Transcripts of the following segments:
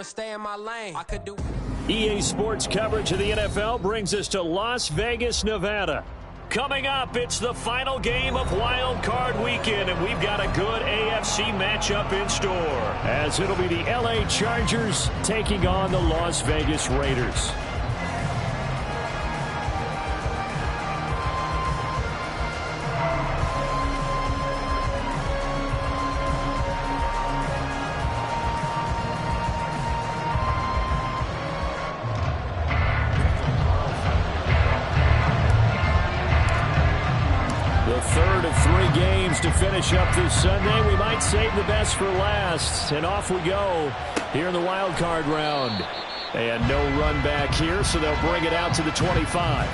Stay in my lane. I could do. EA Sports coverage of the NFL brings us to Las Vegas, Nevada. Coming up, it's the final game of Wild Card Weekend, and we've got a good AFC matchup in store, as it'll be the LA Chargers taking on the Las Vegas Raiders. Third of 3 games to finish up this Sunday. We might save the best for last. And off we go here in the wild card round. And no run back here, so they'll bring it out to the 25.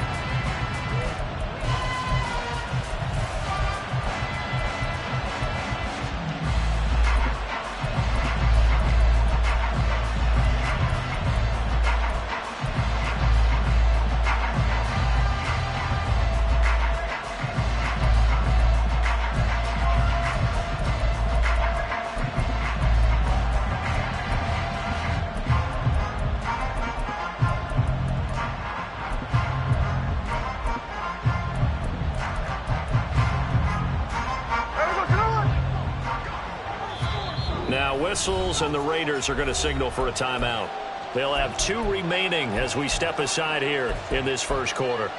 Now whistles, and the Raiders are going to signal for a timeout. They'll have 2 remaining as we step aside here in this first quarter.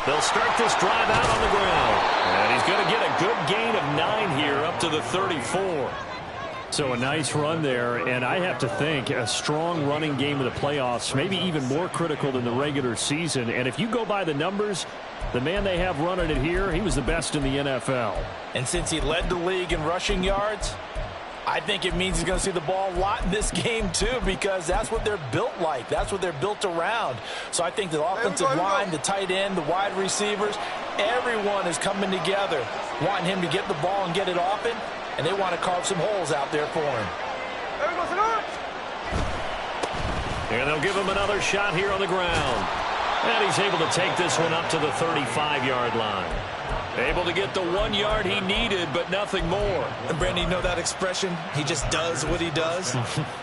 They'll start this drive out on the ground. And he's going to get a good gain of 9 here up to the 34. So a nice run there, and I have to think a strong running game in the playoffs, maybe even more critical than the regular season. And if you go by the numbers, the man they have running it here, he was the best in the NFL. And since he led the league in rushing yards, I think it means he's going to see the ball a lot in this game too, because that's what they're built like. That's what they're built around. So I think the offensive line, the tight end, the wide receivers, everyone is coming together, wanting him to get the ball and get it often. And they want to carve some holes out there for him. And they'll give him another shot here on the ground. And he's able to take this one up to the 35-yard line. Able to get the 1 yard he needed, but nothing more. And Brandon, you know that expression? He just does what he does?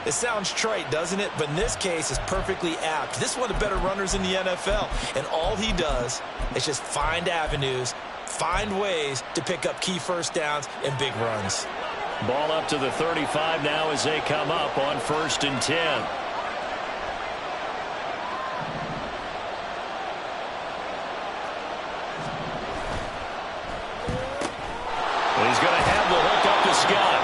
It sounds trite, doesn't it? But in this case, it's perfectly apt. This is one of the better runners in the NFL. And all he does is just find avenues, find ways to pick up key first downs and big runs. Ball up to the 35 now as they come up on 1st and 10. He's going to have the hook up to Scott.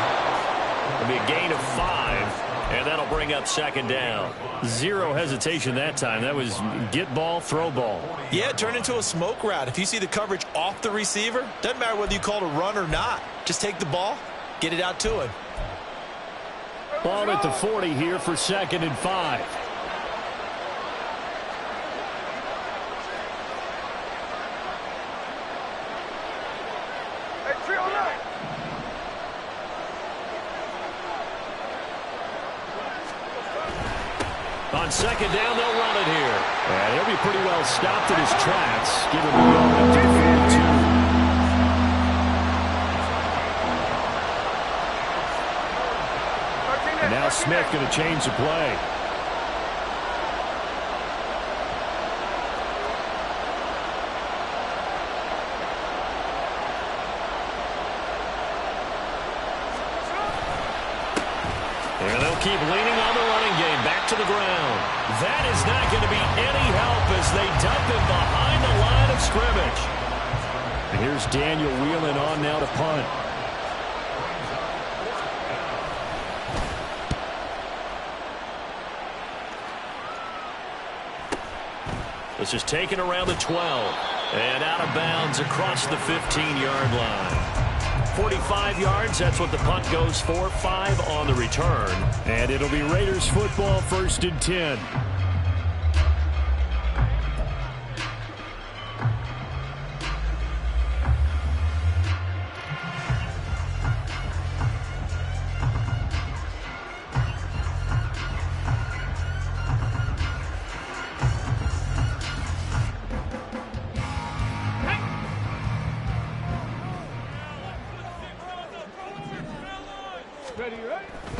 It'll be a gain of 5, and that'll bring up 2nd down. 0 hesitation that time. That was get ball, throw ball. Yeah, it turned into a smoke route. If you see the coverage off the receiver, doesn't matter whether you call it a run or not. Just take the ball, get it out to him. Ball at the 40 here for 2nd and 5. On 2nd down, they'll run it here. And he'll be pretty well stopped in his tracks. Give him a yard up to the 42. And now Smith going to change the play. And they'll keep leaning on the running game. Back to the ground. That is not going to be any help as they dump him behind the line of scrimmage. And here's Daniel Whelan on now to punt. This is taken around the 12 and out of bounds across the 15-yard line. 45 yards, that's what the punt goes for. 5 on the return. And it'll be Raiders football, 1st and 10.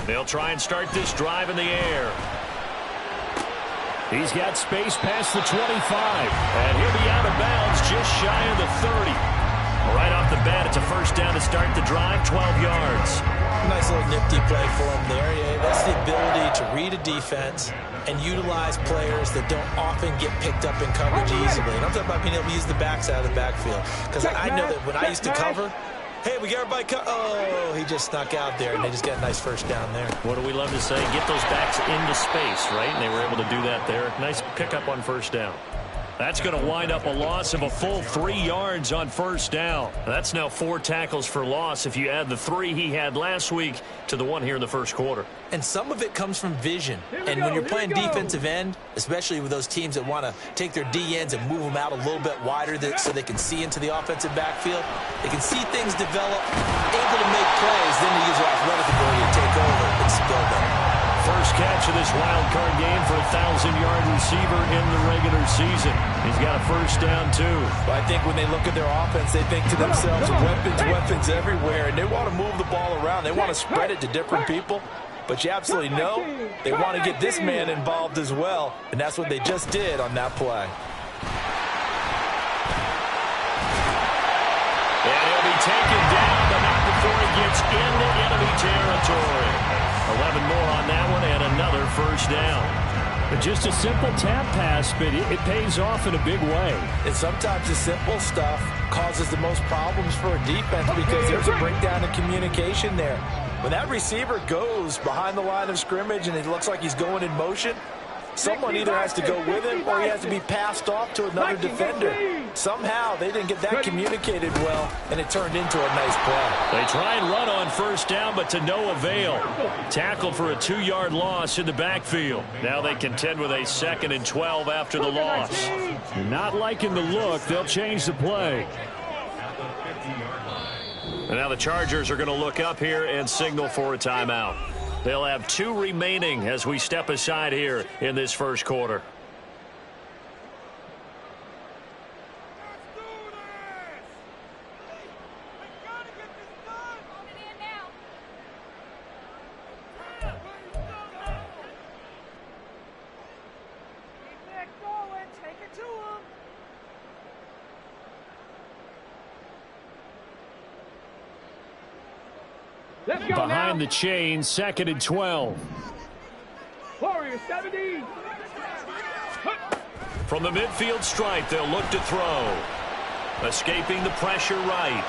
They'll try and start this drive in the air. He's got space past the 25. And he'll be out of bounds just shy of the 30. Right off the bat, it's a first down to start the drive, 12 yards. Nice little nifty play for him there. Yeah, that's the ability to read a defense and utilize players that don't often get picked up in coverage easily. And I'm talking about being able to use the backside of the backfield. Because I know that when I used to cover, hey, we got everybody oh, he just snuck out there, and they just got a nice first down there. What do we love to say? Get those backs into space, right? And they were able to do that there. Nice pickup on first down. That's going to wind up a loss of a full 3 yards on first down. That's now 4 tackles for loss if you add the 3 he had last week to the 1 here in the first quarter. And some of it comes from vision. And when you're playing defensive end, especially with those teams that want to take their D ends and move them out a little bit wider so they can see into the offensive backfield, they can see things develop, able to make plays, then they use their athletic ability to take over and spill them. First catch of this wild card game for a 1,000-yard receiver in the regular season. He's got a first down, too. Well, I think when they look at their offense, they think to themselves, weapons everywhere, and they want to move the ball around. They want to spread it to different people. But you absolutely know they want to get this man involved as well, and that's what they just did on that play. And he'll be taken down, but not before he gets into enemy territory. 11 more on that one, and another first down. Just a simple tap pass, but it pays off in a big way. And sometimes the simple stuff causes the most problems for a defense because there's a breakdown in communication there. When that receiver goes behind the line of scrimmage and it looks like he's going in motion, someone either has to go with him or he has to be passed off to another defender. Somehow they didn't get that communicated well, and it turned into a nice play. They try and run on first down, but to no avail. Tackled for a 2-yard loss in the backfield. Now they contend with a 2nd and 12 after the loss. Not liking the look. They'll change the play. And now the Chargers are going to look up here and signal for a timeout. They'll have 2 remaining as we step aside here in this first quarter. Behind the chain, 2nd and 12. Warrior 70. From the midfield stripe, they'll look to throw. Escaping the pressure right.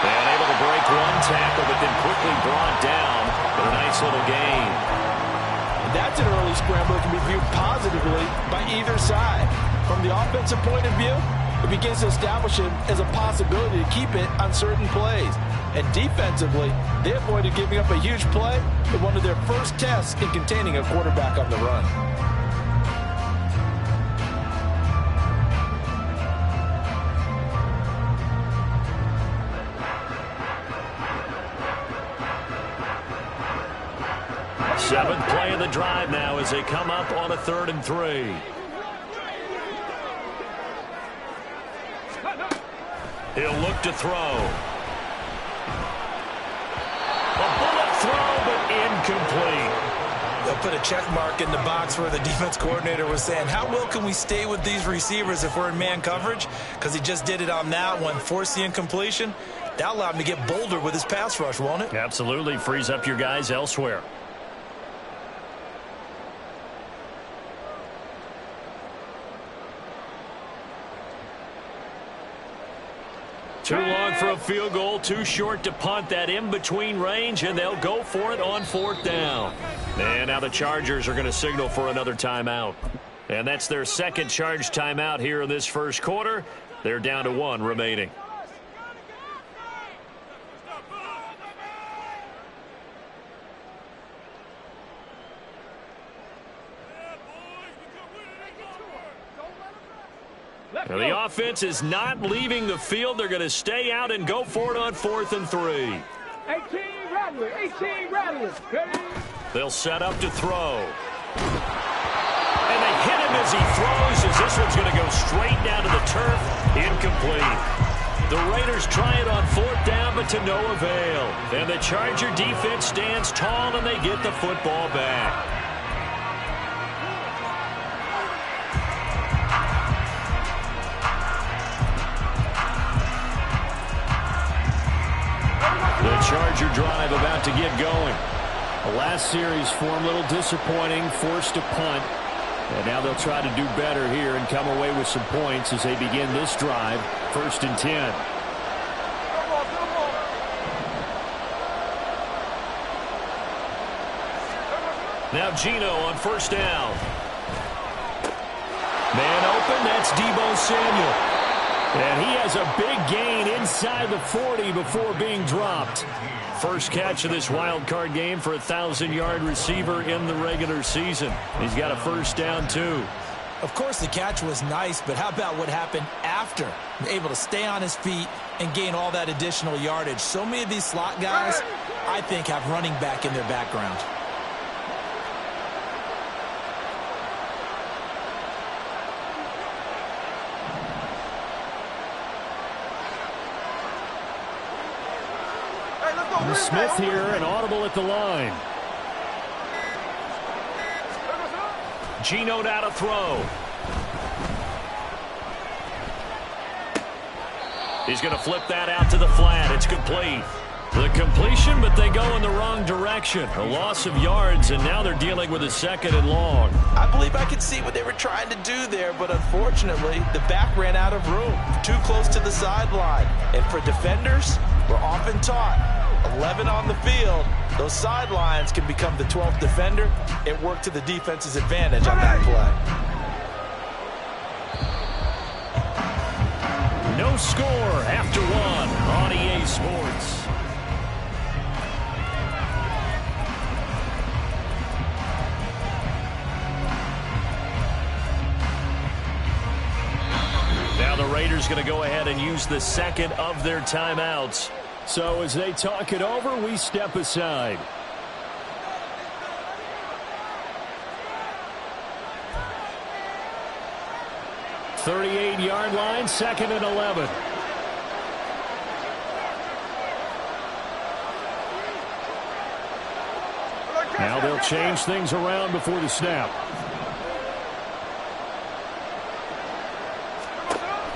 And able to break 1 tackle, but then quickly brought down with a nice little gain. That's an early scramble that can be viewed positively by either side. From the offensive point of view, it begins to establish him as a possibility to keep it on certain plays. And defensively, they avoided giving up a huge play in one of their first tests in containing a quarterback on the run. Seventh play of the drive now as they come up on a 3rd and 3. He'll look to throw. A bullet throw, but incomplete. They'll put a check mark in the box where the defense coordinator was saying, how well can we stay with these receivers if we're in man coverage? Because he just did it on that one, forced the incompletion. That allowed him to get bolder with his pass rush, won't it? Absolutely. Frees up your guys elsewhere. Too long for a field goal, too short to punt. That in-between range, and they'll go for it on 4th down. And now the Chargers are going to signal for another timeout. And that's their 2nd charge timeout here in this first quarter. They're down to 1 remaining. Now the offense is not leaving the field. They're going to stay out and go for it on 4th and 3. 18 Rattler, 18 Rattler. They'll set up to throw. And they hit him as he throws, as this one's going to go straight down to the turf. Incomplete. The Raiders try it on 4th down, but to no avail. And the Charger defense stands tall, and they get the football back. The Charger drive about to get going. The last series form a little disappointing, forced a punt. And now they'll try to do better here and come away with some points as they begin this drive. 1st and 10. Now Geno on 1st down. Man open, that's Deebo Samuel. And he has a big gain inside the 40 before being dropped. First catch of this wild card game for a 1,000-yard receiver in the regular season. He's got a 1st down, too. Of course, the catch was nice, but how about what happened after? Able to stay on his feet and gain all that additional yardage. So many of these slot guys, I think, have running back in their background. Smith here, an audible at the line. Geno out to throw. He's going to flip that out to the flat. It's complete. The completion, but they go in the wrong direction. A loss of yards, and now they're dealing with a 2nd and long. I believe I could see what they were trying to do there, but unfortunately, the back ran out of room. Too close to the sideline. And for defenders, we're often taught 11 on the field, those sidelines can become the 12th defender. It worked to the defense's advantage on that play. No score after 1 on EA Sports. Now the Raiders going to go ahead and use the 2nd of their timeouts. So as they talk it over, we step aside. "38-yard line, 2nd and 11. Now they'll change things around before the snap.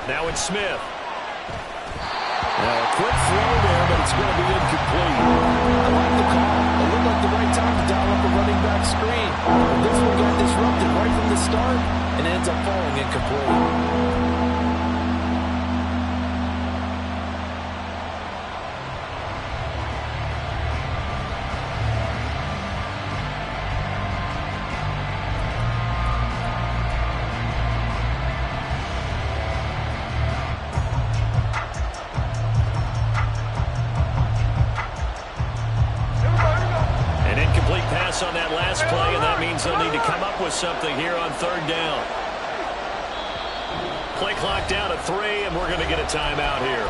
Now it's Smith. Now a quick throw there, but it's going to be incomplete. I like the call. It looked like the right time to dial up a running back screen. But this one got disrupted right from the start and ends up falling incomplete. On that last play, and that means they'll need to come up with something here on 3rd down. Play clock down to 3, and we're going to get a timeout here.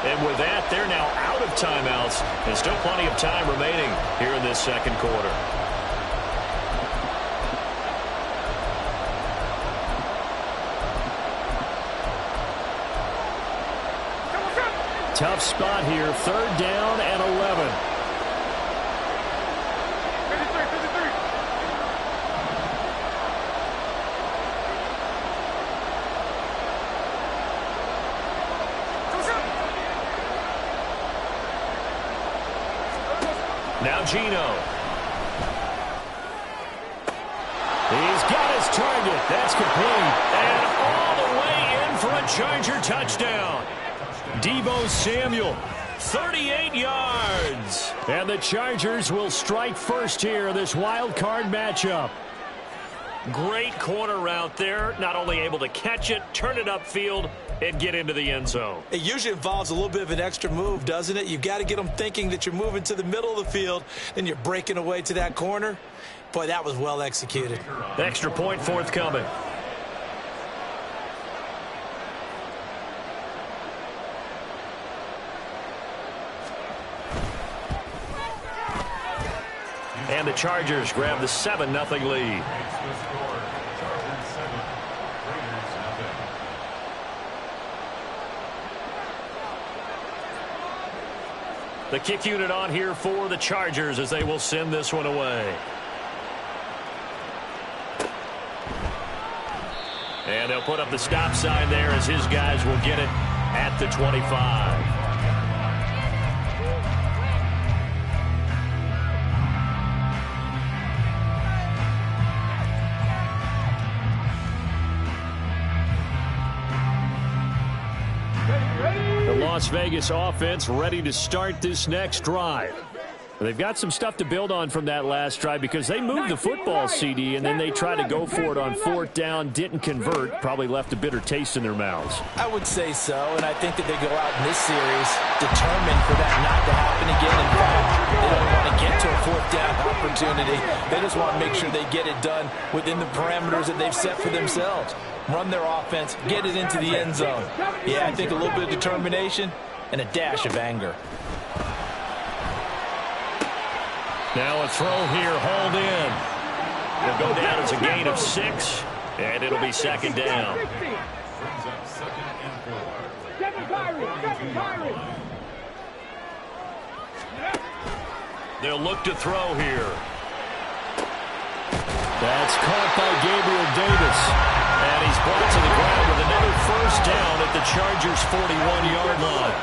And with that, they're now out of timeouts, and still plenty of time remaining here in this 2nd quarter. Tough spot here, 3rd down and 11. Now Geno. He's got his target. That's complete. And all the way in for a Charger touchdown. Deebo Samuel, 38 yards. And the Chargers will strike first here in this wild card matchup. Great corner route there. Not only able to catch it, turn it upfield, and get into the end zone. It usually involves a little bit of an extra move, doesn't it? You've got to get them thinking that you're moving to the middle of the field, then you're breaking away to that corner. Boy, that was well executed. Extra point forthcoming. And the Chargers grab the 7-0 lead. The kick unit on here for the Chargers as they will send this one away. And they'll put up the stop sign there as his guys will get it at the 25. The Las Vegas offense ready to start this next drive. They've got some stuff to build on from that last drive because they moved the football, CD, and then they tried to go for it on 4th down, didn't convert, probably left a bitter taste in their mouths. I would say so, and I think that they go out in this series determined for that not to happen again. In fact, they don't want to get to a 4th down opportunity. They just want to make sure they get it done within the parameters that they've set for themselves. Run their offense, get it into the end zone. Yeah, I think a little bit of determination and a dash of anger. Now a throw here, hauled in. It'll go down as a gain of 6, and it'll be 2nd down. They'll look to throw here. That's caught by Gabriel Davis. And he's brought to the ground with another 1st down at the Chargers' 41-yard line.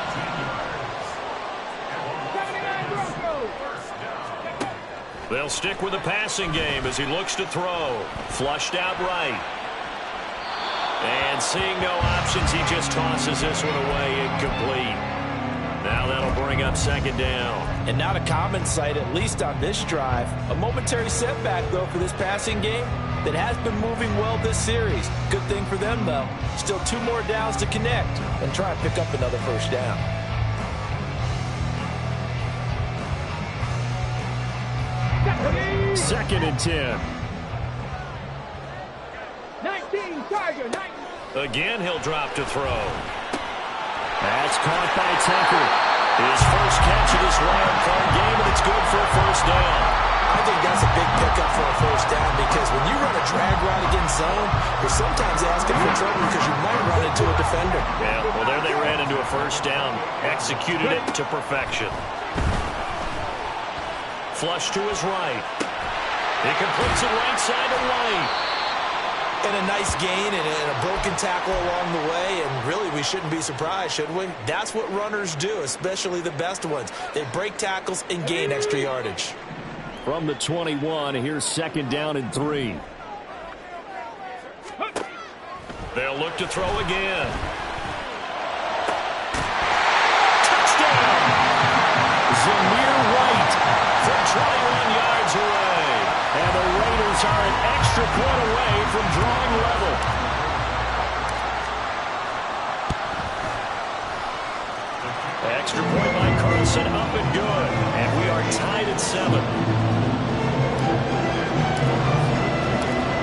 They'll stick with the passing game as he looks to throw. Flushed out right. And seeing no options, he just tosses this one away, incomplete. Now that'll bring up 2nd down. And not a common sight, at least on this drive. A momentary setback, though, for this passing game that has been moving well this series. Good thing for them, though. Still 2 more downs to connect and try and pick up another 1st down. 2nd and 10. 19, Tiger, 19. Again, he'll drop to throw. That's caught by Tucker. His first catch of this wild card game, and it's good for a 1st down. I think that's a big pickup for a 1st down because when you run a drag route against zone, you're sometimes asking for trouble because you might run into a defender. Yeah, well, there they ran into a 1st down. Executed it to perfection. Flush to his right. He completes it right side to White. And a nice gain and a broken tackle along the way, and really we shouldn't be surprised, should we? That's what runners do, especially the best ones. They break tackles and gain extra yardage. From the 21, here's 2nd down and 3. They'll look to throw again. Touchdown! Zamir White from 21 yards away. And the Raiders are an extra point away from drawing level. Extra point by Carlson, up and good. And we are tied at 7.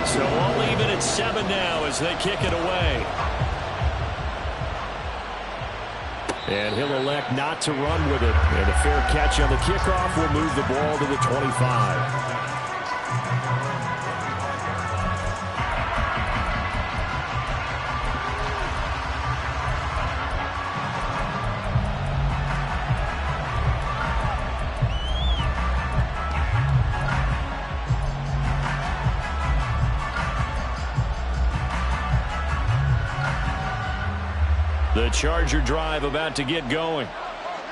So all even at 7 now as they kick it away. And he'll elect not to run with it. And a fair catch on the kickoff will move the ball to the 25. The Charger drive about to get going.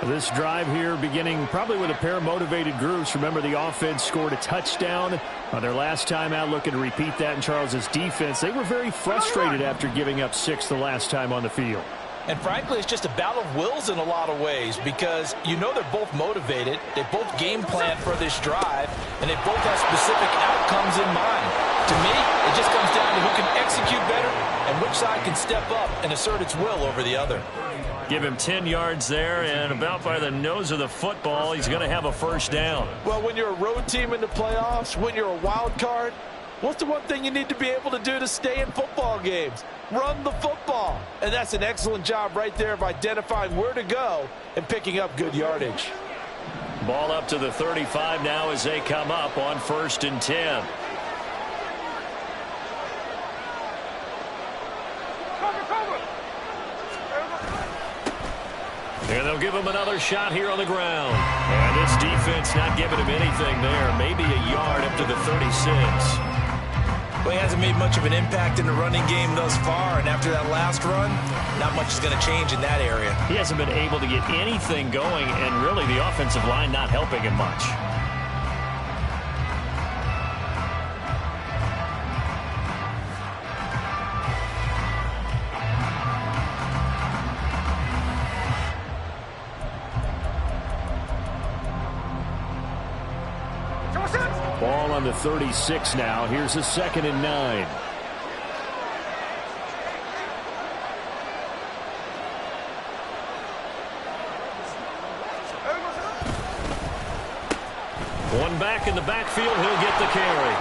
This drive here beginning probably with a pair of motivated groups. Remember, the offense scored a touchdown on their last time out, looking to repeat that in Charles's defense. They were very frustrated after giving up 6 the last time on the field. And frankly, it's just a battle of wills in a lot of ways because you know they're both motivated. They both game plan for this drive, and they both have specific outcomes in mind. To me, it just comes down to who can execute better and which side can step up and assert its will over the other. Give him 10 yards there, and about by the nose of the football, he's going to have a 1st down. Well, when you're a road team in the playoffs, when you're a wild card, what's the one thing you need to be able to do to stay in football games? Run the football. And that's an excellent job right there of identifying where to go and picking up good yardage. Ball up to the 35 now as they come up on 1st and 10. And they'll give him another shot here on the ground. And this defense not giving him anything there. Maybe a yard up to the 36. Well, he hasn't made much of an impact in the running game thus far, and after that last run, not much is going to change in that area. He hasn't been able to get anything going, and really the offensive line not helping him much. Ball on the 36 now. Here's a 2nd and 9. One back in the backfield. He'll get the carry.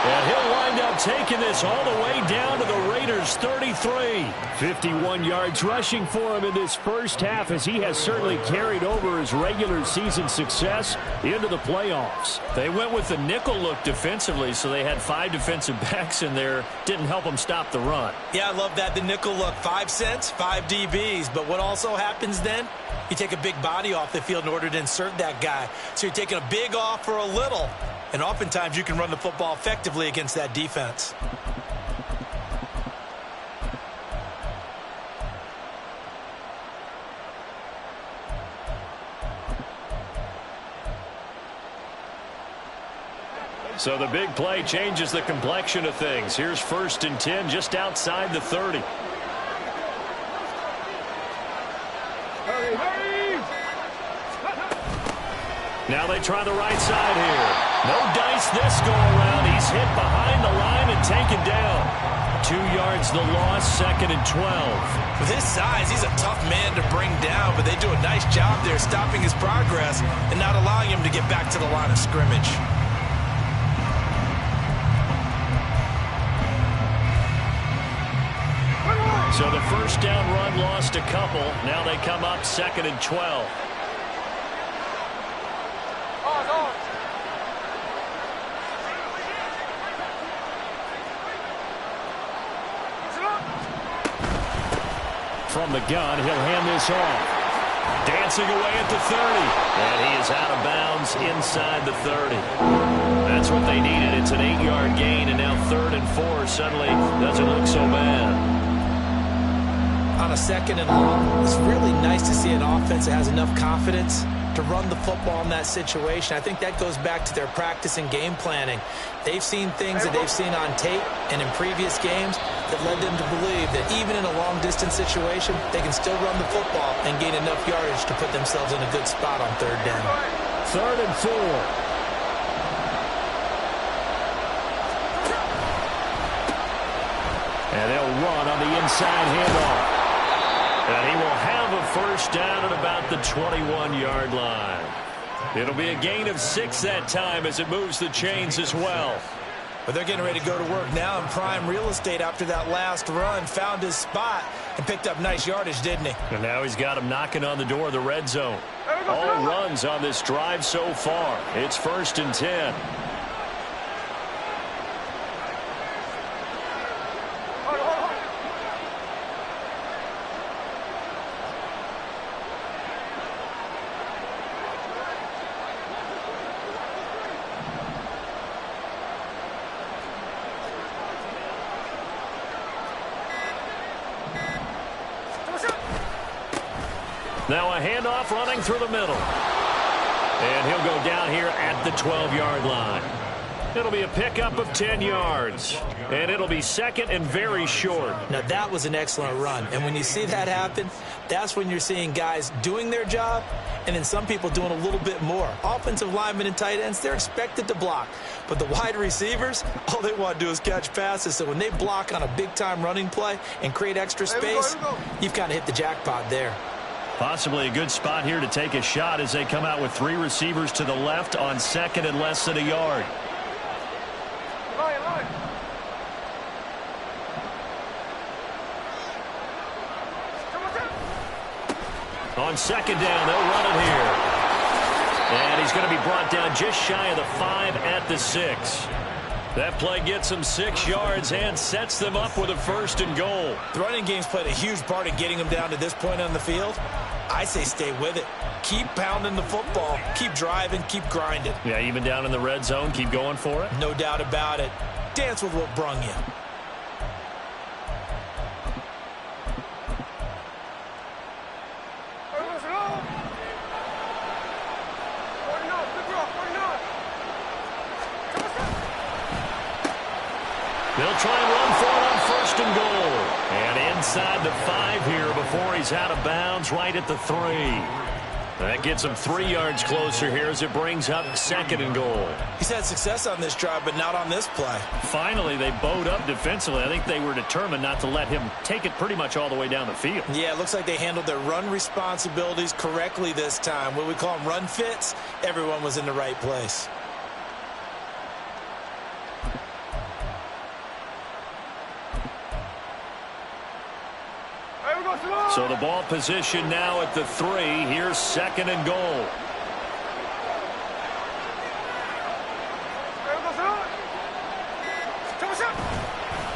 And he'll wind up taking this all the way down to the Raiders' 33. 51 yards rushing for him in this first half, as he has certainly carried over his regular season success into the playoffs. They went with the nickel look defensively, so they had 5 defensive backs in there. Didn't help them stop the run. Yeah, I love that, the nickel look. 5 cents, 5 DBs. But what also happens then? You take a big body off the field in order to insert that guy. So you're taking a big off for a little. And oftentimes you can run the football effectively against that defense. So the big play changes the complexion of things. Here's 1st and 10 just outside the 30. Hurry, hurry! Now they try the right side here. No dice this go around. He's hit behind the line and taken down. 2 yards the loss, 2nd and 12. With his size, he's a tough man to bring down, but they do a nice job there stopping his progress and not allowing him to get back to the line of scrimmage. So the first down run lost a couple. Now they come up 2nd and 12. From the gun, he'll hand this off. Dancing away at the 30. And he is out of bounds inside the 30. That's what they needed. It's an 8-yard gain, and now 3rd and 4 suddenly doesn't look so bad. On a 2nd and long, it's really nice to see an offense that has enough confidence to run the football in that situation. I think that goes back to their practice and game planning. They've seen things that they've seen on tape and in previous games that led them to believe that even in a long-distance situation, they can still run the football and gain enough yardage to put themselves in a good spot on 3rd down. 3rd and 4. And they'll run on the inside handoff. And he will have a first down at about the 21-yard line. It'll be a gain of 6 that time as it moves the chains as well. But they're getting ready to go to work now in prime real estate after that last run. Found his spot and picked up nice yardage, didn't he? And now he's got him knocking on the door of the red zone. All runs on this drive so far. It's 1st and 10. Now a handoff running through the middle. And he'll go down here at the 12-yard line. It'll be a pickup of 10 yards. And it'll be 2nd and very short. Now that was an excellent run. And when you see that happen, that's when you're seeing guys doing their job and then some people doing a little bit more. Offensive linemen and tight ends, they're expected to block. But the wide receivers, all they want to do is catch passes. So when they block on a big-time running play and create extra space, you've kind of hit the jackpot there. Possibly a good spot here to take a shot as they come out with 3 receivers to the left on 2nd and less than a yard. On 2nd down, they'll run it here. And he's going to be brought down just shy of the 5 at the 6. That play gets them 6 yards and sets them up with a 1st and goal. The running game's played a huge part in getting them down to this point on the field. I say stay with it. Keep pounding the football. Keep driving. Keep grinding. Yeah, even down in the red zone, keep going for it. No doubt about it. Dance with what brung you. They'll try and run for it on 1st and goal. And inside the 5 here before he's out of bounds, right at the 3. That gets him 3 yards closer here as it brings up 2nd and goal. He's had success on this drive, but not on this play. Finally, they bowed up defensively. I think they were determined not to let him take it pretty much all the way down the field. Yeah, it looks like they handled their run responsibilities correctly this time. What we call them run fits, everyone was in the right place. So the ball position now at the 3. Here's 2nd and goal.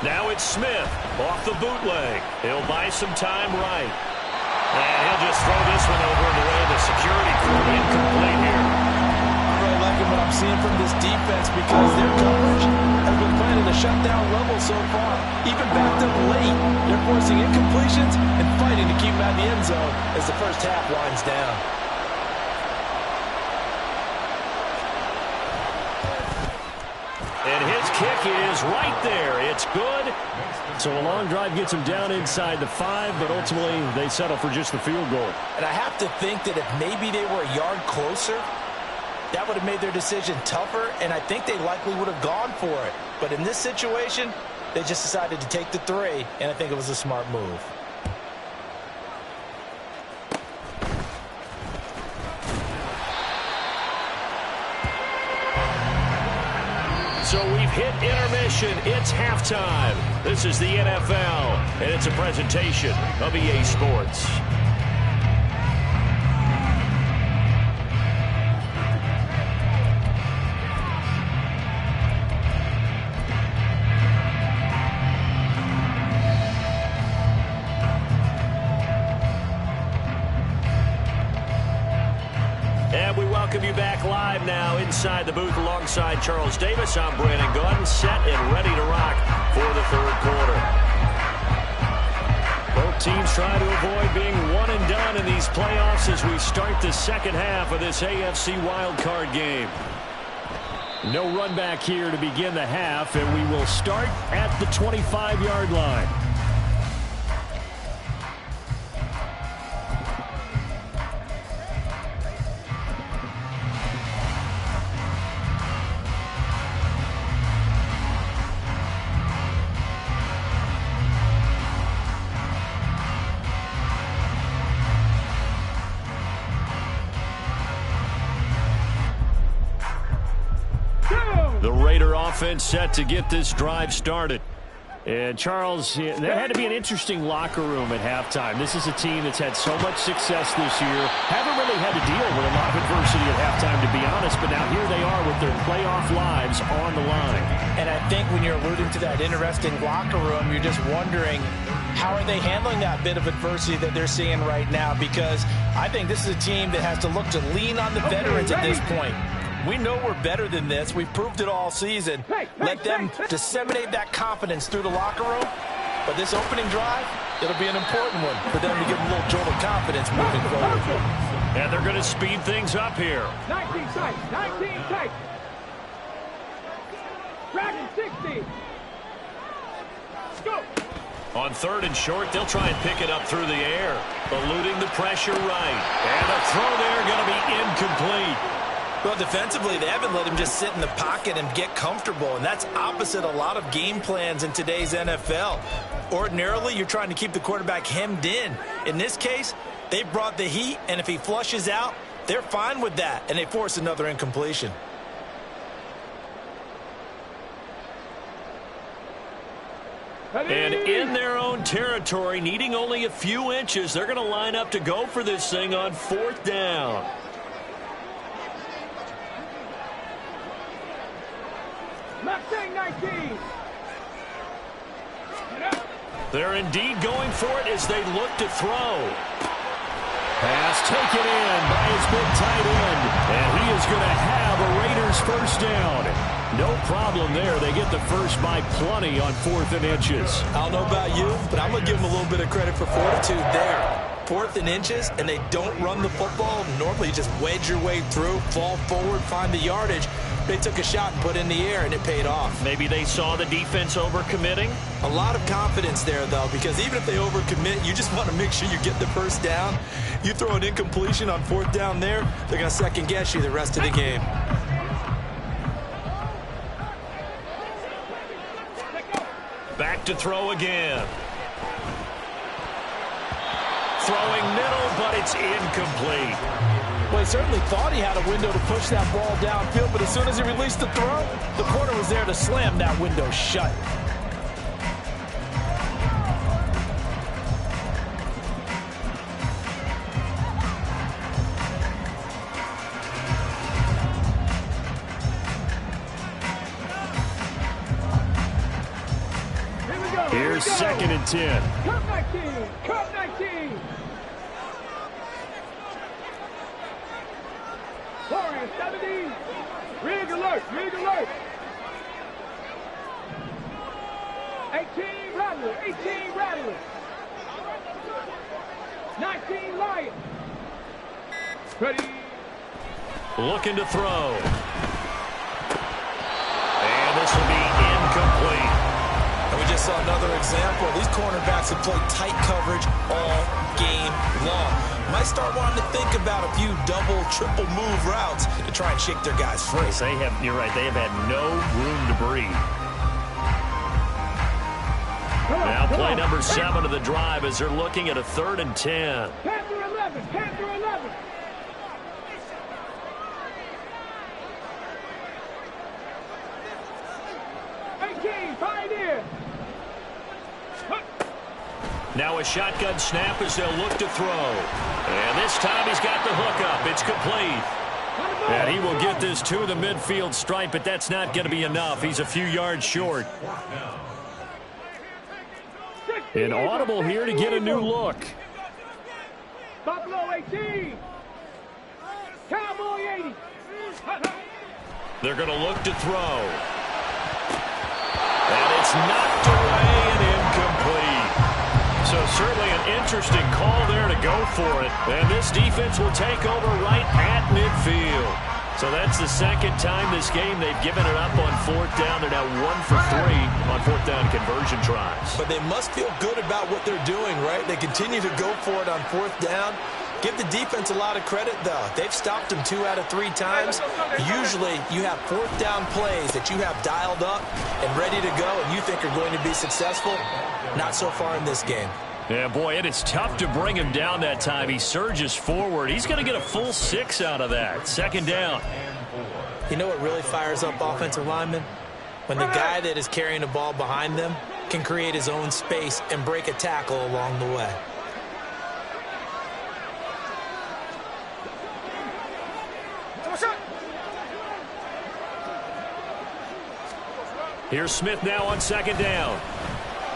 Now it's Smith off the bootleg. He'll buy some time right. And he'll just throw this one over in the way of the security crew. Incomplete here. I'm really liking what I'm seeing from this defense because their coverage has been playing at a shutdown level so far. Even backed up late, they're forcing incompletions and fighting to keep them out of the end zone as the first half winds down. And his kick is right there. It's good. So a long drive gets him down inside the 5, but ultimately they settle for just the field goal. And I have to think that if maybe they were a yard closer, that would have made their decision tougher, and I think they likely would have gone for it. But in this situation, they just decided to take the 3, and I think it was a smart move. So we've hit intermission. It's halftime. This is the NFL, and it's a presentation of EA Sports. Welcome you back live now inside the booth alongside Charles Davis. I'm Brandon Gaudin, set and ready to rock for the 3rd quarter. Both teams trying to avoid being one and done in these playoffs as we start the 2nd half of this AFC wildcard game. No run back here to begin the half, and we will start at the 25-yard line. The Raider offense set to get this drive started. And, Charles, there had to be an interesting locker room at halftime. This is a team that's had so much success this year. Haven't really had to deal with a lot of adversity at halftime, to be honest. But now here they are with their playoff lives on the line. And I think when you're alluding to that interesting locker room, you're just wondering, how are they handling that bit of adversity that they're seeing right now? Because I think this is a team that has to look to lean on the veterans at this point. We know we're better than this. We've proved it all season. Let them disseminate that confidence through the locker room. But this opening drive, it'll be an important one for them to give them a little jolt of confidence moving forward. And they're going to speed things up here. 19 tight, 19 tight. Dragon 60. Go. On 3rd and short, they'll try and pick it up through the air, eluding the pressure right. And the throw there going to be incomplete. Well, defensively, they haven't let him just sit in the pocket and get comfortable, and that's opposite a lot of game plans in today's NFL. Ordinarily, you're trying to keep the quarterback hemmed in. In this case, they brought the heat, and if he flushes out, they're fine with that, and they force another incompletion. And in their own territory, needing only a few inches, they're going to line up to go for this thing on 4th down. Mustang 19. They're indeed going for it as they look to throw. Pass taken in by his big tight end. And he is going to have a Raiders first down. No problem there. They get the first by plenty on 4th and inches. I don't know about you, but I'm going to give them a little bit of credit for fortitude there. 4th and inches, and they don't run the football. Normally, you just wedge your way through, fall forward, find the yardage. They took a shot and put it in the air, and it paid off. Maybe they saw the defense overcommitting. A lot of confidence there, though, because even if they overcommit, you just want to make sure you get the first down. You throw an incompletion on 4th down there, they're going to second-guess you the rest of the game. Back to throw again. Throwing middle, but it's incomplete. Well, he certainly thought he had a window to push that ball downfield, but as soon as he released the throw, the corner was there to slam that window shut. Here's 2nd and 10. Cut 19. Cut 19. Warriors 70. Rig alert. Rig alert. 18 Rattler. 18 Rattler. 19 Lion. Ready. Looking to throw. And this will be incomplete. And we just saw another example. These cornerbacks have played tight coverage all game long. Might start wanting to think about a few double, triple move routes to try and shake their guys free. You're right. They have had no room to breathe. Now play number 7 of the drive as they're looking at a 3rd and 10. Panther 11. Panther 11. Pioneer. Now a shotgun snap as they'll look to throw. And this time he's got the hook up. It's complete. And he will get this to the midfield stripe, but that's not going to be enough. He's a few yards short. An audible here to get a new look. Buffalo 18. Cowboy 80. They're going to look to throw. And it's knocked away and incomplete. So certainly an interesting call there to go for it. And this defense will take over right at midfield. So that's the second time this game they've given it up on 4th down. They're now 1 for 3 on 4th down conversion tries. But they must feel good about what they're doing, right? They continue to go for it on 4th down. Give the defense a lot of credit, though. They've stopped them 2 out of 3 times. Usually, you have 4th down plays that you have dialed up and ready to go and you think are going to be successful. Not so far in this game. Yeah, boy, it is tough to bring him down that time. He surges forward. He's going to get a full 6 out of that. 2nd down. You know what really fires up offensive linemen? When the guy that is carrying the ball behind them can create his own space and break a tackle along the way. Here's Smith now on 2nd down.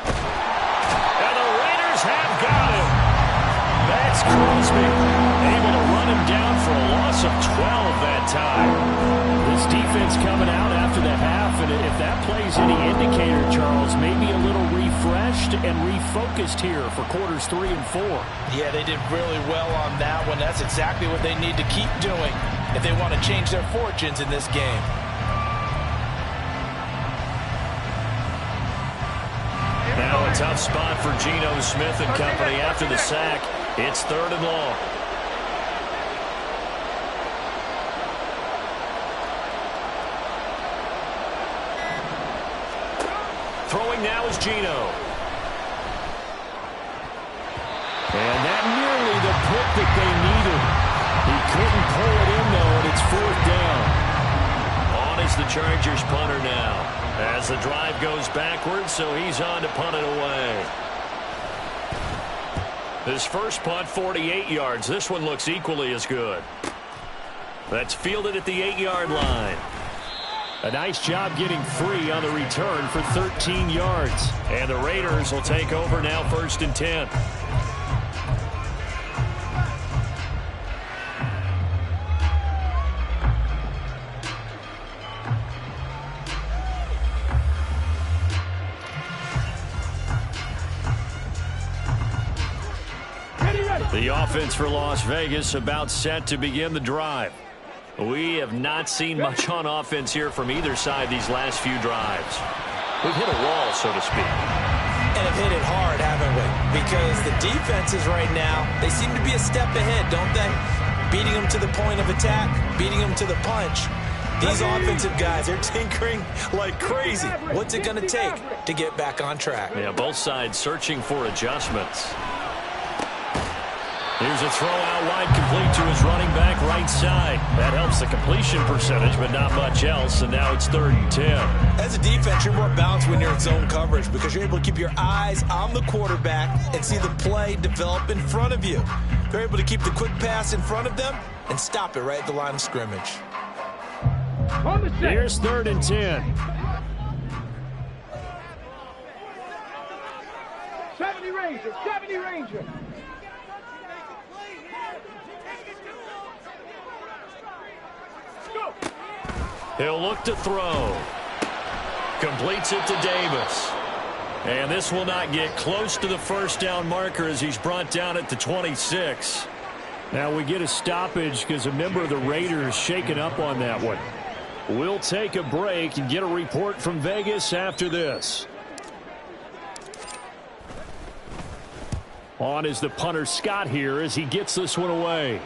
And the Raiders have got him. That's Crosby. Able to run him down for a loss of 12 that time. This defense coming out after the half, and if that plays any indicator, Charles, maybe a little refreshed and refocused here for quarters 3 and 4. Yeah, they did really well on that one. That's exactly what they need to keep doing if they want to change their fortunes in this game. Now a tough spot for Geno Smith and company after the sack. It's 3rd and long. Throwing now is Geno. And that nearly the pick that they needed. He couldn't pull it in, though, and it's 4th down. On is the Chargers punter now. As the drive goes backwards, so he's on to punt it away. His first punt, 48 yards. This one looks equally as good. That's fielded at the 8-yard line. A nice job getting free on the return for 13 yards. And the Raiders will take over now, 1st and 10. The offense for Las Vegas about set to begin the drive. We have not seen much on offense here from either side these last few drives. We've hit a wall, so to speak. And have hit it hard, haven't we? Because the defenses right now, they seem to be a step ahead, don't they? Beating them to the point of attack, beating them to the punch. These offensive guys are tinkering like crazy. What's it going to take to get back on track? Yeah, both sides searching for adjustments. Here's a throw out wide, complete to his running back right side. That helps the completion percentage, but not much else, and now it's 3rd and 10. As a defense, you're more balanced when you're in zone coverage because you're able to keep your eyes on the quarterback and see the play develop in front of you. They're able to keep the quick pass in front of them and stop it right at the line of scrimmage. Here's 3rd and 10. 70 Ranger, 70 Ranger. He'll look to throw. Completes it to Davis. And this will not get close to the first down marker as he's brought down at the 26. Now we get a stoppage because a member of the Raiders shaken up on that one. We'll take a break and get a report from Vegas after this. On is the punter Scott here as he gets this one away.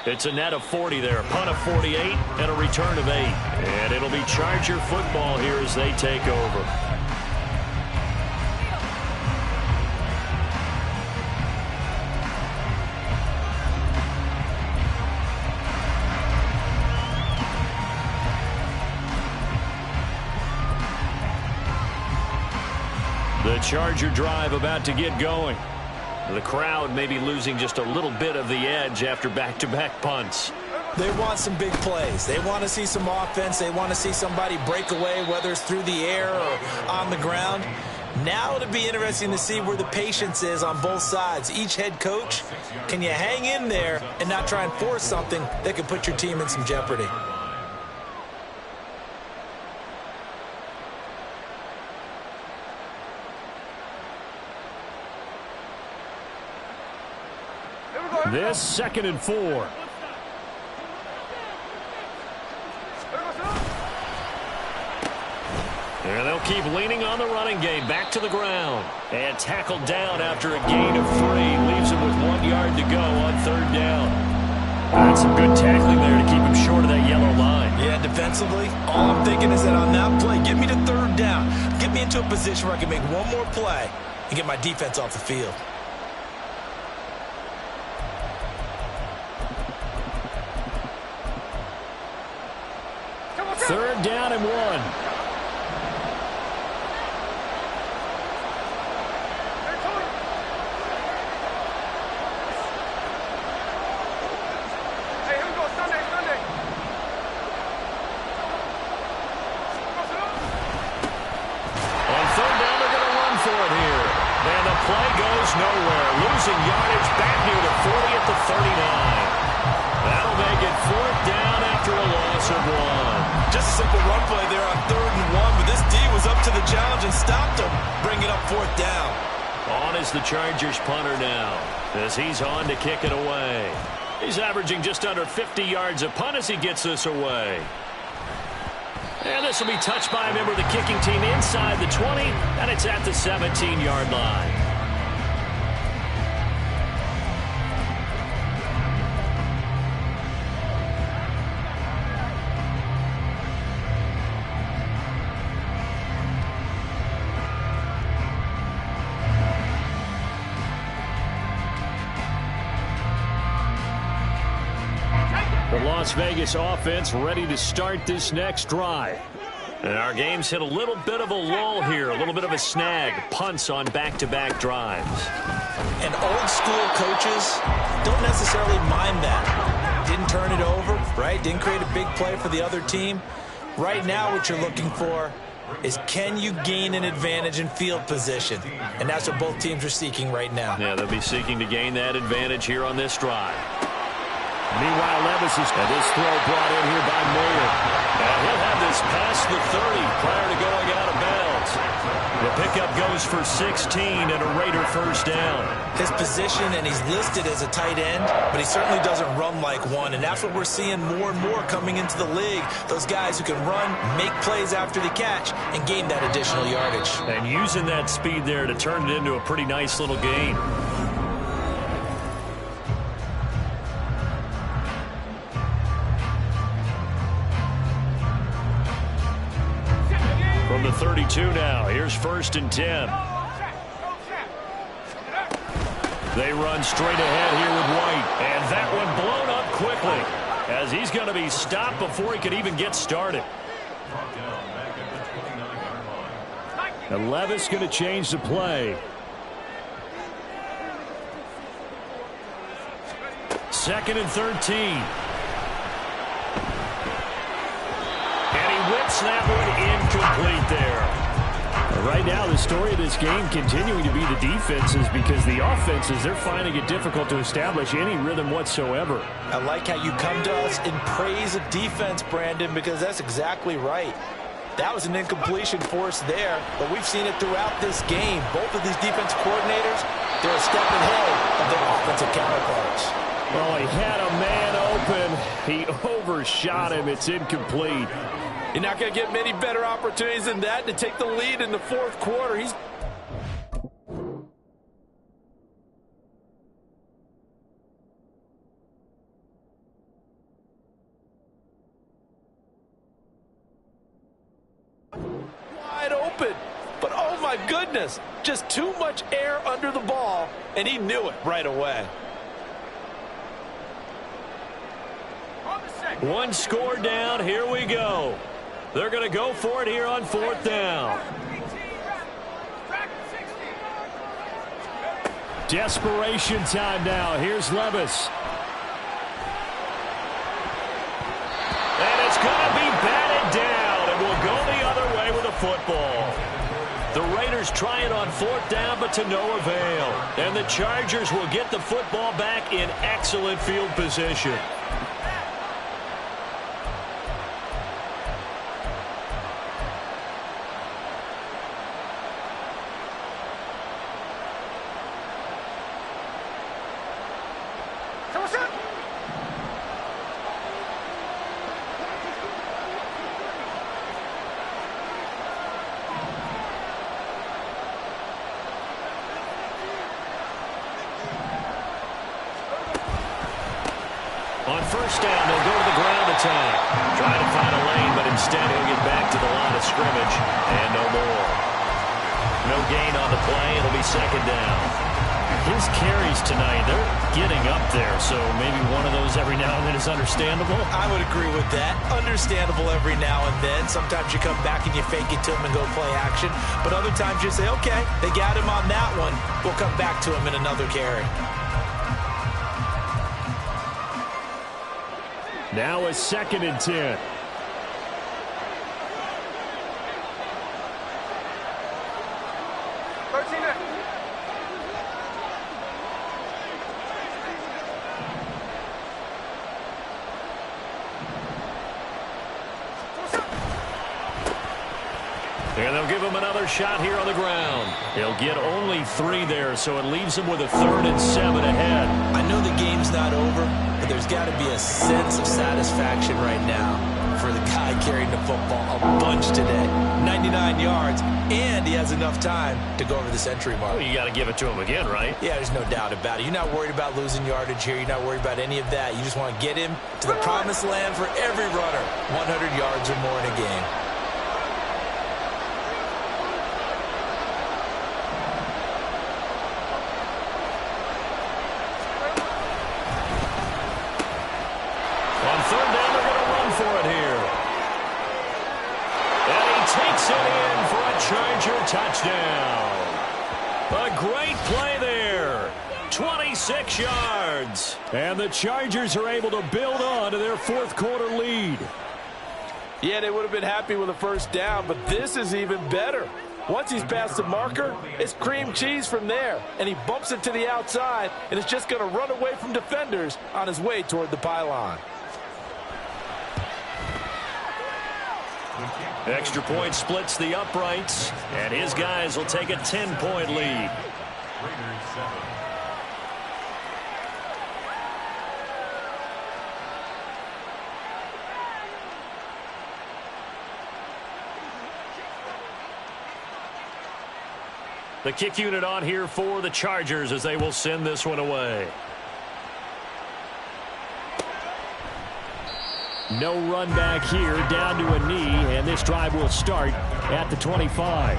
It's a net of 40 there. Punt of 48 and a return of 8. And it'll be Charger football here as they take over. The Charger drive about to get going. The crowd may be losing just a little bit of the edge after back-to-back punts. They want some big plays. They want to see some offense. They want to see somebody break away, whether it's through the air or on the ground. Now it'll be interesting to see where the patience is on both sides. Each head coach, can you hang in there and not try and force something that could put your team in some jeopardy? This 2nd and 4. And they'll keep leaning on the running game. Back to the ground. And tackled down after a gain of 3. Leaves him with 1 yard to go on 3rd down. That's some good tackling there to keep him short of that yellow line. Yeah, defensively, all I'm thinking is that on that play, get me to 3rd down. Get me into a position where I can make one more play and get my defense off the field. Third down and 1. Play goes nowhere. Losing yardage back near the 40 at the 39. That'll make it 4th down after a loss of 1. Just a simple run play there on 3rd and 1, but this D was up to the challenge and stopped him. Bring it up 4th down. On is the Chargers punter now as he's on to kick it away. He's averaging just under 50 yards a punt as he gets this away. And this will be touched by a member of the kicking team inside the 20, and it's at the 17-yard line. The Las Vegas offense ready to start this next drive. And our game's hit a little bit of a lull here, a little bit of a snag. Punts on back-to-back drives. And old school coaches don't necessarily mind that. didn't turn it over, right? Didn't create a big play for the other team. Right now, what you're looking for is, can you gain an advantage in field position? And that's what both teams are seeking right now. Yeah, they'll be seeking to gain that advantage here on this drive. Meanwhile, Levis is this throw brought in here by Mayer. And he'll have this past the 30 prior to going out of bounds. The pickup goes for 16 and a Raider first down. His position, and he's listed as a tight end, but he certainly doesn't run like one. And that's what we're seeing more and more coming into the league. Those guys who can run, make plays after the catch, and gain that additional yardage. And using that speed there to turn it into a pretty nice little gain. From the 32 now, here's 1st and 10. They run straight ahead here with White. And that one blown up quickly as he's going to be stopped before he could even get started. And Levis going to change the play. 2nd and 13. Whips that one incomplete there. Right now, the story of this game continuing to be the defenses, because the offenses, they're finding it difficult to establish any rhythm whatsoever. I like how you come to us in praise of defense, Brandon, because that's exactly right. That was an incompletion force there, but we've seen it throughout this game. Both of these defense coordinators, they're a step ahead of their offensive counterparts. Well, he had a man open. He overshot him. It's incomplete. You're not going to get many better opportunities than that to take the lead in the 4th quarter. He's wide open. But, oh, my goodness, just too much air under the ball, and he knew it right away. One score down. Here we go. They're going to go for it here on 4th down. Desperation time now. Here's Levis. And it's going to be batted down, and we'll go the other way with a football. The Raiders try it on 4th down, but to no avail. And the Chargers will get the football back in excellent field position. On 1st down, they'll go to the ground attack. Trying to find a lane, but instead he'll get back to the line of scrimmage. And no more. No gain on the play. It'll be 2nd down. His carries tonight, they're getting up there, so maybe one of those every now and then is understandable. I would agree with that. Understandable every now and then. Sometimes you come back and you fake it to him and go play action. But other times you say, okay, they got him on that one. We'll come back to him in another carry. Now a 2nd and 10. And they'll give him another shot here on the ground. They'll get only 3 there, so it leaves them with a 3rd and 7 ahead. I know the game's not over, but there's got to be a sense of satisfaction right now for the guy carrying the football a bunch today. 99 yards, and he has enough time to go over the century mark. Well, you got to give it to him again, right? Yeah, there's no doubt about it. You're not worried about losing yardage here. You're not worried about any of that. You just want to get him to the promised land for every runner. 100 yards or more in a game. On 3rd down, they're going to run for it here. And he takes it in for a Charger touchdown. A great play there. 26 yards. And the Chargers are able to build on to their fourth quarter lead. Yeah, they would have been happy with a first down, but this is even better. Once he's past the marker, it's cream cheese from there, and he bumps it to the outside, and it's just going to run away from defenders on his way toward the pylon. Extra point splits the uprights, and his guys will take a 10-point lead. The kick unit on here for the Chargers as they will send this one away. No run back here, down to a knee, and this drive will start at the 25.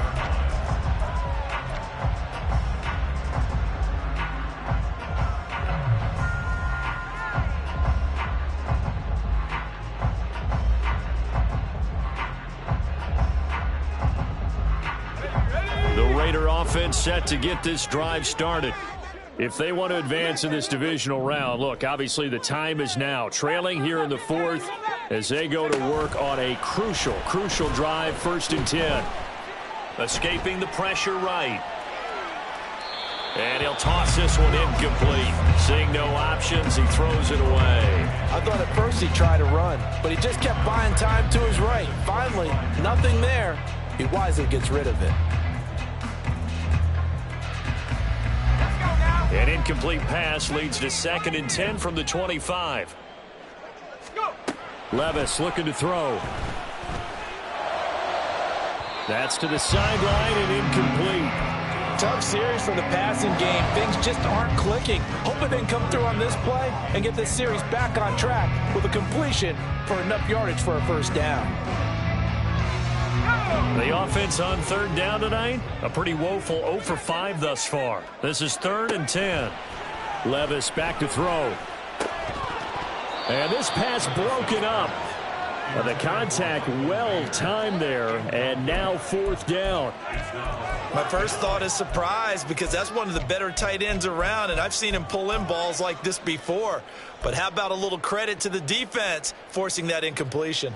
Offense set to get this drive started. If they want to advance in this divisional round, look, obviously the time is now. Trailing here in the fourth as they go to work on a crucial drive, 1st and 10. Escaping the pressure right. And he'll toss this one incomplete. Seeing no options, he throws it away. I thought at first he tried to run, but he just kept buying time to his right. Finally, nothing there. He wisely gets rid of it. An incomplete pass leads to 2nd and 10 from the 25. Levis looking to throw. That's to the sideline and incomplete. Tough series for the passing game. Things just aren't clicking. Hoping they can come through on this play and get this series back on track with a completion for enough yardage for a first down. The offense on 3rd down tonight, a pretty woeful 0 for 5 thus far. This is 3rd and 10. Levis back to throw. And this pass broken up. The contact well timed there, and now 4th down. My first thought is surprise because that's one of the better tight ends around, and I've seen him pull in balls like this before. But how about a little credit to the defense forcing that incompletion?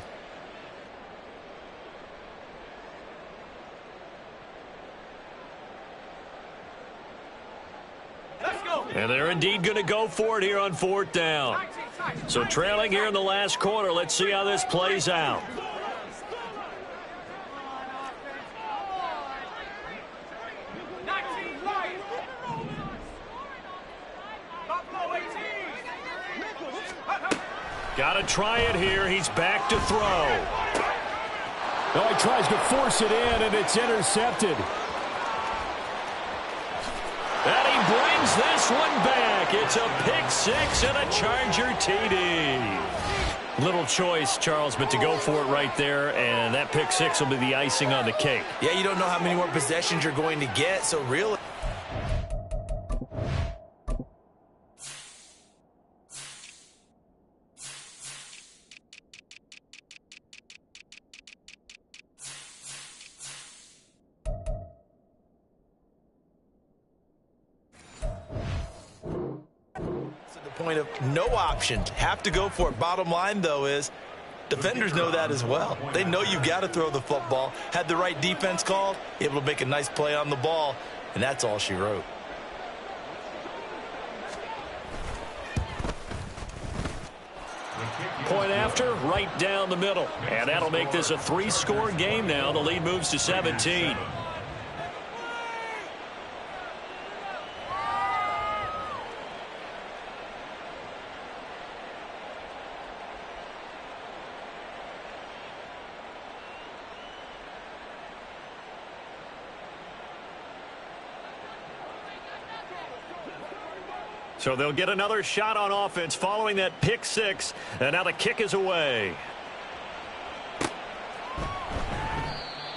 And they're indeed going to go for it here on 4th down. So trailing here in the last quarter, let's see how this plays out. Got to try it here. He's back to throw. Oh, he tries to force it in, and it's intercepted. And he brings this one back. It's a pick 6 and a Charger TD. Little choice, Charles, but to go for it right there, and that pick 6 will be the icing on the cake. Yeah, you don't know how many more possessions you're going to get, so really. Point of no options. Have to go for it. Bottom line, though, is defenders know that as well. They know you've got to throw the football. Had the right defense called, able to make a nice play on the ball, and that's all she wrote. Point after, right down the middle. And that'll make this a 3-score game now. The lead moves to 17. So they'll get another shot on offense following that pick 6. And now the kick is away.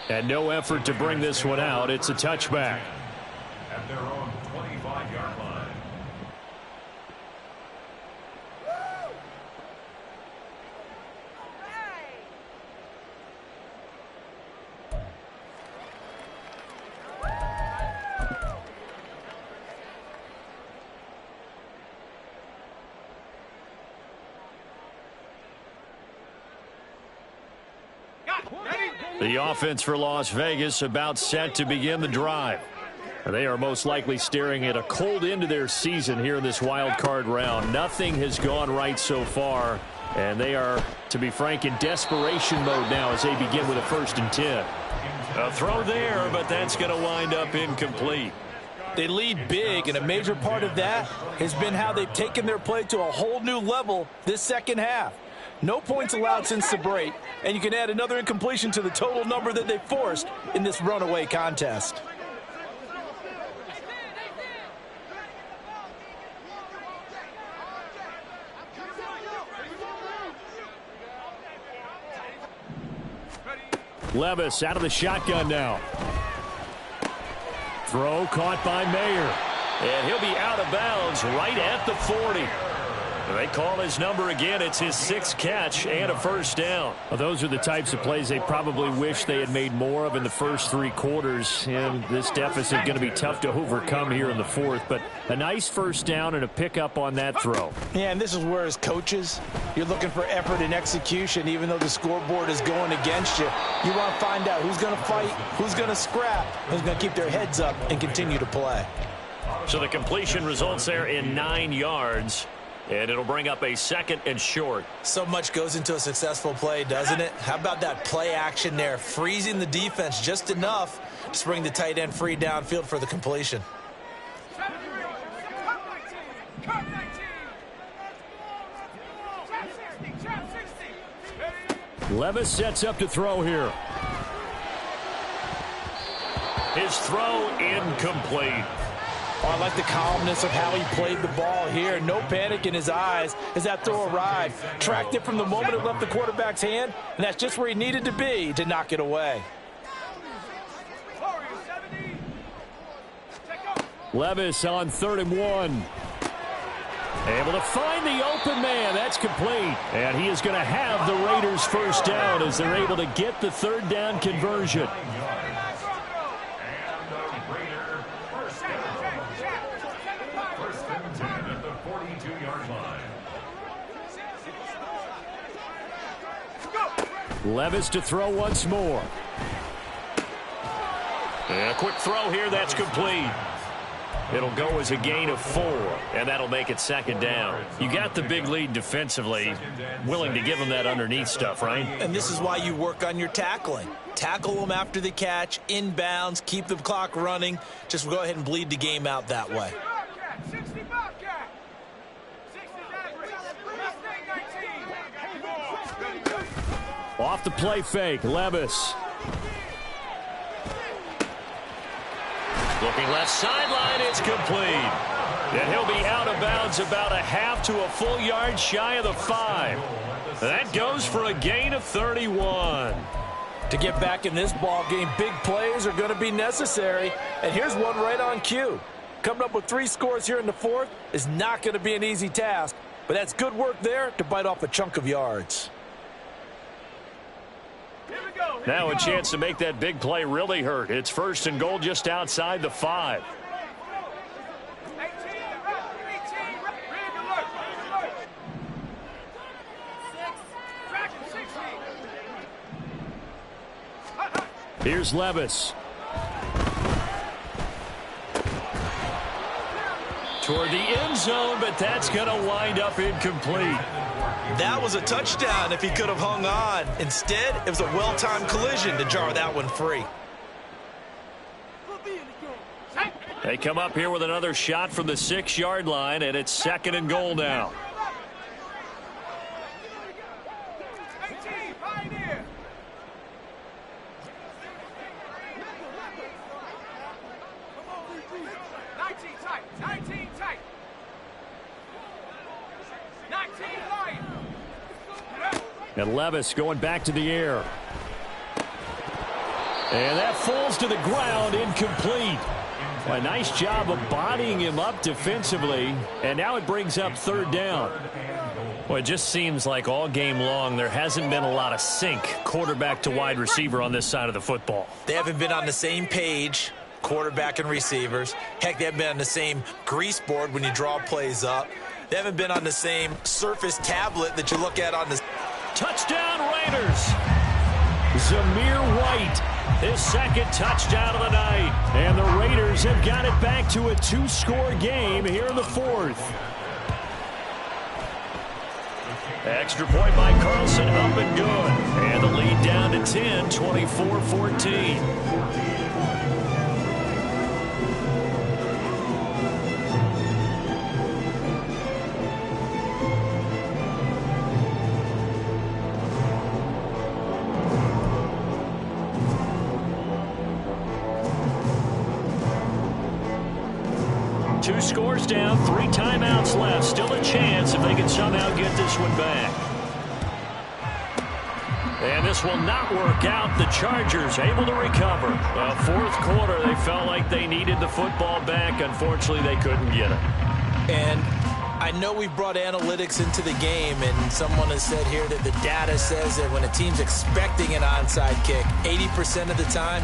And no effort to bring this one out. It's a touchback. At their own 25-yard line. The offense for Las Vegas about set to begin the drive. They are most likely staring at a cold end to their season here in this wild card round. Nothing has gone right so far, and they are, to be frank, in desperation mode now as they begin with a 1st and 10. A throw there, but that's going to wind up incomplete. They lead big, and a major part of that has been how they've taken their play to a whole new level this second half. No points allowed since the break, and you can add another incompletion to the total number that they forced in this runaway contest. Levis out of the shotgun now. Throw caught by Mayer. And he'll be out of bounds right at the 40. They call his number again. It's his 6th catch and a 1st down. Well, those are the types of plays they probably wish they had made more of in the first 3 quarters. And this deficit going to be tough to overcome here in the 4th. But a nice 1st down and a pickup on that throw. Yeah, and this is where, as coaches, you're looking for effort and execution. Even though the scoreboard is going against you, you want to find out who's going to fight, who's going to scrap, who's going to keep their heads up and continue to play. So the completion results there in 9 yards. And it'll bring up a 2nd and short. So much goes into a successful play, doesn't it? How about that play action there? Freezing the defense just enough to bring the tight end free downfield for the completion. Levis sets up to throw here. His throw incomplete. Oh, I like the calmness of how he played the ball here. No panic in his eyes as that throw arrived. Tracked it from the moment it left the quarterback's hand, and that's just where he needed to be to knock it away. Levis on 3rd and 1. Able to find the open man. That's complete. And he is going to have the Raiders' 1st down as they're able to get the 3rd down conversion. Levis to throw once more. And a quick throw here, that's complete. It'll go as a gain of 4, and that'll make it 2nd down. You got the big lead defensively, willing to give them that underneath stuff, right? And this is why you work on your tackling. Tackle them after the catch, inbounds, keep the clock running. Just go ahead and bleed the game out that way. Off the play fake, Levis. Looking left sideline, it's complete. And he'll be out of bounds about a half to a full yard shy of the 5. That goes for a gain of 31. To get back in this ball game, big plays are going to be necessary. And here's one right on cue. Coming up with 3 scores here in the 4th is not going to be an easy task. But that's good work there to bite off a chunk of yards. Now a chance to make that big play really hurt. It's 1st and goal just outside the 5. Here's Levis. Toward the end zone, but that's going to wind up incomplete. That was a touchdown if he could have hung on. Instead, it was a well-timed collision to jar that one free. They come up here with another shot from the 6-yard line, and it's 2nd and goal now. And Levis going back to the air. And that falls to the ground, incomplete. A nice job of bodying him up defensively. And now it brings up 3rd down. Well, it just seems like all game long there hasn't been a lot of sync quarterback to wide receiver on this side of the football. They haven't been on the same page, quarterback and receivers. Heck, they haven't been on the same grease board when you draw plays up. They haven't been on the same Surface tablet that you look at on the... Touchdown Raiders. Zamir White, his second touchdown of the night. And the Raiders have got it back to a 2-score game here in the fourth. Extra point by Carlson, up and good. And the lead down to 10, 24-14. Two scores down, 3 timeouts left. Still a chance if they can somehow get this one back. And this will not work out. The Chargers able to recover. Fourth quarter, they felt like they needed the football back. Unfortunately, they couldn't get it. And I know we brought analytics into the game, and someone has said here that the data says that when a team's expecting an onside kick, 80% of the time,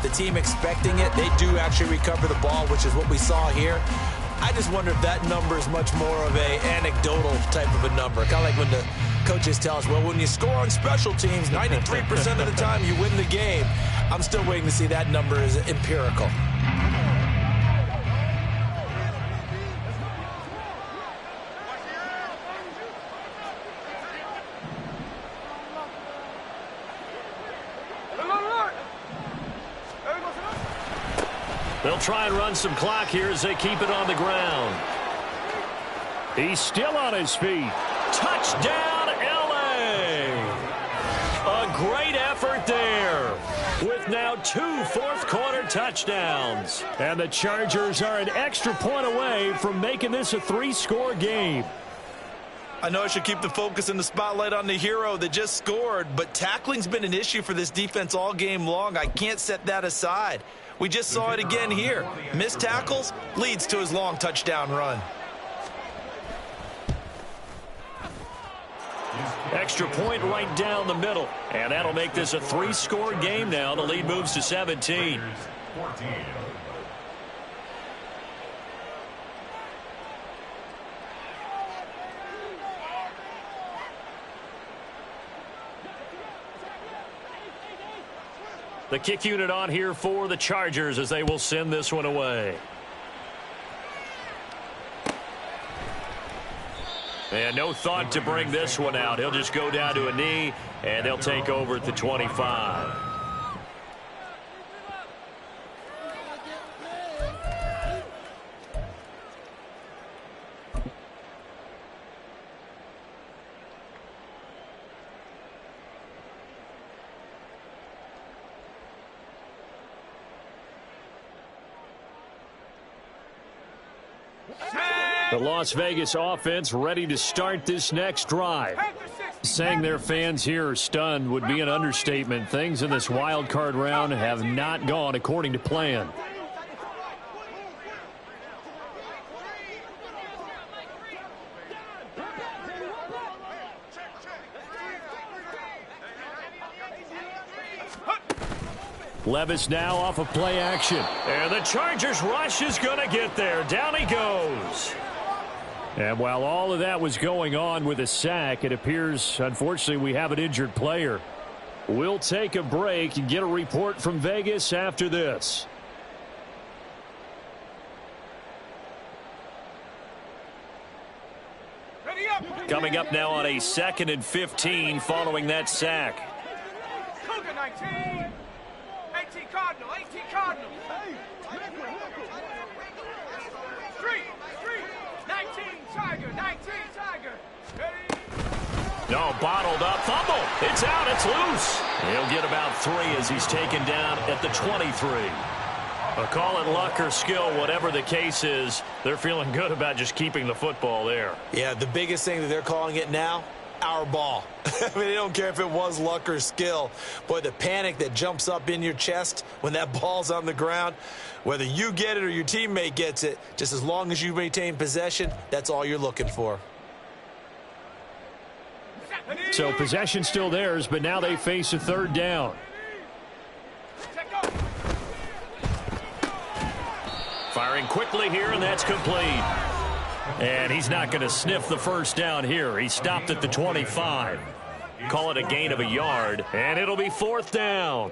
the team expecting it, they do actually recover the ball, which is what we saw here. I just wonder if that number is much more of a anecdotal type of a number. Kind of like when the coaches tell us, well, when you score on special teams, 93% of the time you win the game. I'm still waiting to see that number is empirical. They'll try and run some clock here as they keep it on the ground. He's still on his feet. Touchdown, L.A. A great effort there with now 2 fourth-quarter touchdowns. And the Chargers are an extra point away from making this a 3-score game. I know I should keep the focus and the spotlight on the hero that just scored, but tackling's been an issue for this defense all game long. I can't set that aside. We just saw it again here. Missed tackles leads to his long touchdown run. Extra point right down the middle. And that'll make this a 3-score game now. The lead moves to 17. The kick unit on here for the Chargers as they will send this one away. And no thought to bring this one out. He'll just go down to a knee, and they'll take over at the 25. The Las Vegas offense ready to start this next drive. Saying their fans here are stunned would be an understatement. Things in this wild card round have not gone according to plan. Levis now off of play action. And the Chargers rush is going to get there. Down he goes. And while all of that was going on with a sack, it appears, unfortunately, we have an injured player. We'll take a break and get a report from Vegas after this. Coming up now on a 2nd and 15 following that sack. 19. 18 Cardinal, 18 Cardinal. 19 Tiger, 19 Tiger. No, bottled up, fumble. It's out, it's loose. He'll get about 3 as he's taken down at the 23. Call it luck or skill, whatever the case is, they're feeling good about just keeping the football there. Yeah, the biggest thing that they're calling it now, our ball. I mean, they don't care if it was luck or skill. Boy, the panic that jumps up in your chest when that ball's on the ground, whether you get it or your teammate gets it, just as long as you maintain possession, that's all you're looking for. So possession still theirs, but now they face a 3rd down. Firing quickly here, and that's complete. And he's not going to sniff the 1st down here. He stopped at the 25. Call it a gain of a yard, and it'll be 4th down.